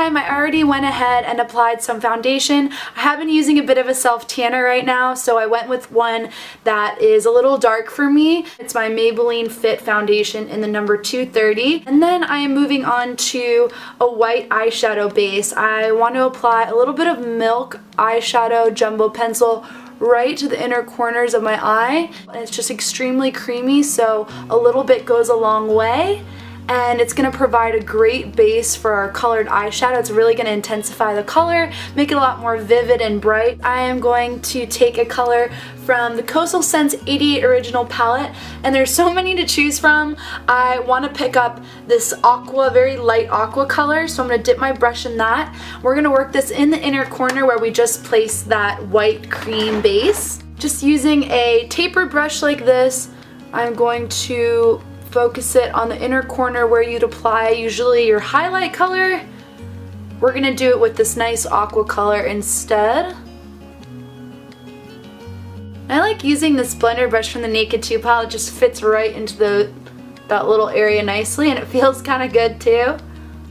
time, I already went ahead and applied some foundation. I have been using a bit of a self-tanner right now, so I went with one that is a little dark for me. It's my Maybelline Fit foundation in the number 230. And then I am moving on to a white eyeshadow base. I want to apply a little bit of Milk eyeshadow jumbo pencil right to the inner corners of my eye. And it's just extremely creamy, so a little bit goes a long way. And it's going to provide a great base for our colored eyeshadow. It's really going to intensify the color, make it a lot more vivid and bright. I am going to take a color from the Coastal Scents 88 Original palette, and there's so many to choose from. I want to pick up this aqua, very light aqua color, so I'm going to dip my brush in that. We're going to work this in the inner corner where we just placed that white cream base. Just using a tapered brush like this, I'm going to focus it on the inner corner where you'd apply usually your highlight color. We're going to do it with this nice aqua color instead. I like using this blender brush from the Naked 2 palette. It just fits right into that little area nicely, and it feels kind of good too.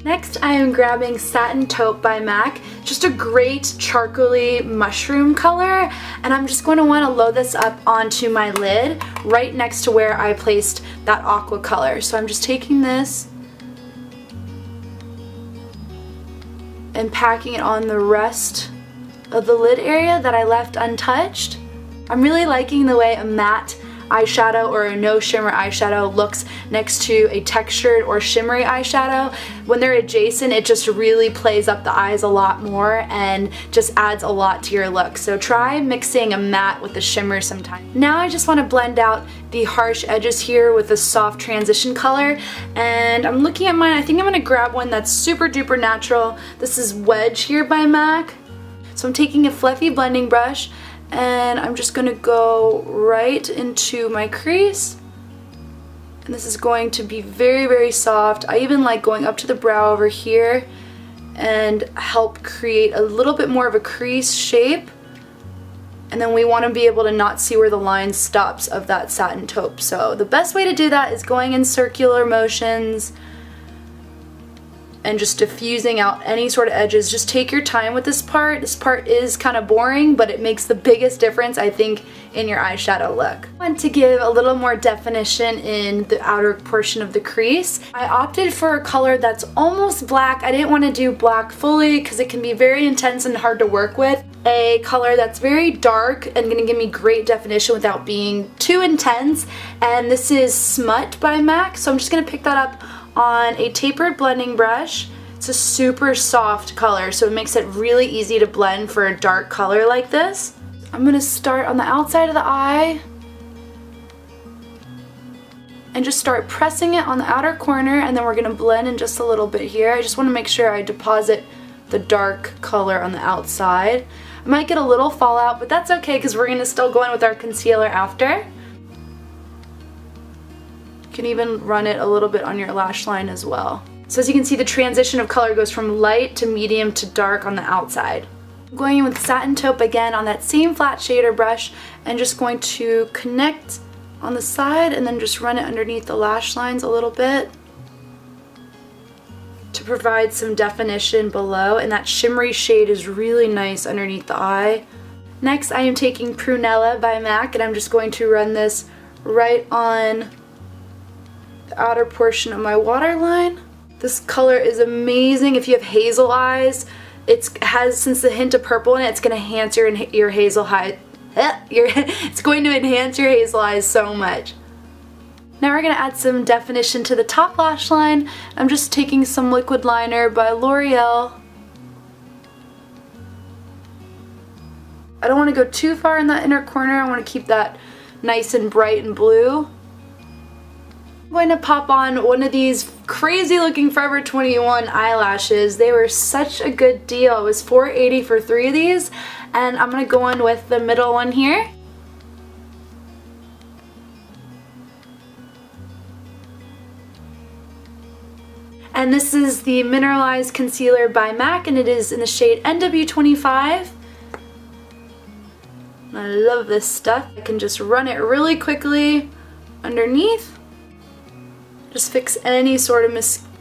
Next, I am grabbing Satin Taupe by MAC. Just a great charcoaly mushroom color, and I'm just going to want to load this up onto my lid right next to where I placed that aqua color. So I'm just taking this and packing it on the rest of the lid area that I left untouched. I'm really liking the way a matte eyeshadow or a no shimmer eyeshadow looks next to a textured or shimmery eyeshadow. When they're adjacent, it just really plays up the eyes a lot more and just adds a lot to your look. So try mixing a matte with a shimmer sometime. Now I just want to blend out the harsh edges here with a soft transition color, and I'm looking at mine. I think I'm going to grab one that's super duper natural. This is Wedge here by MAC. So I'm taking a fluffy blending brush, and I'm just going to go right into my crease, and this is going to be very, very soft. I even like going up to the brow over here and help create a little bit more of a crease shape, and then we want to be able to not see where the line stops of that Satin Taupe. So the best way to do that is going in circular motions and just diffusing out any sort of edges. Just take your time with this part. This part is kind of boring, but it makes the biggest difference, I think, in your eyeshadow look. I want to give a little more definition in the outer portion of the crease. I opted for a color that's almost black. I didn't want to do black fully because it can be very intense and hard to work with. A color that's very dark and gonna give me great definition without being too intense, and this is Smut by MAC. So I'm just gonna pick that up on a tapered blending brush. It's a super soft color, so it makes it really easy to blend for a dark color like this. I'm going to start on the outside of the eye and just start pressing it on the outer corner, and then we're going to blend in just a little bit here. I just want to make sure I deposit the dark color on the outside. I might get a little fallout, but that's okay because we're going to still go in with our concealer after. You can even run it a little bit on your lash line as well. So as you can see, the transition of color goes from light to medium to dark on the outside. I'm going in with Satin Taupe again on that same flat shader brush and just going to connect on the side and then just run it underneath the lash lines a little bit to provide some definition below, and that shimmery shade is really nice underneath the eye. Next, I am taking Prunella by MAC, and I'm just going to run this right on the outer portion of my waterline. This color is amazing if you have hazel eyes. It has, since the hint of purple in it, it's going to enhance your hazel eye. It's going to enhance your hazel eyes so much. Now we're going to add some definition to the top lash line. I'm just taking some liquid liner by L'Oreal. I don't want to go too far in that inner corner. I want to keep that nice and bright and blue. I'm going to pop on one of these crazy looking Forever 21 eyelashes. They were such a good deal. It was $4.80 for 3 of these, and I'm going to go in with the middle one here. And this is the Mineralized Concealer by MAC, and it is in the shade NW25. I love this stuff. I can just run it really quickly underneath. Just fix any sort of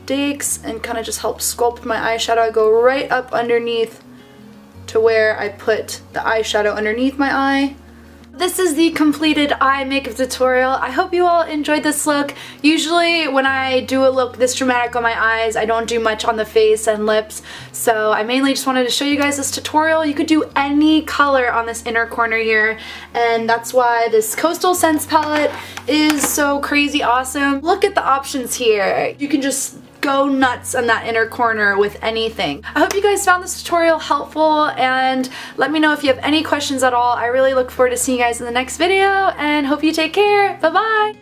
stakes and kind of just help sculpt my eyeshadow. I go right up underneath to where I put the eyeshadow underneath my eye. This is the completed eye makeup tutorial. I hope you all enjoyed this look. Usually when I do a look this dramatic on my eyes, I don't do much on the face and lips, so I mainly just wanted to show you guys this tutorial. You could do any color on this inner corner here, and that's why this Coastal Scents palette is so crazy awesome. Look at the options here. You can just go nuts on that inner corner with anything. I hope you guys found this tutorial helpful, and let me know if you have any questions at all. I really look forward to seeing you guys in the next video, and hope you take care. Bye bye!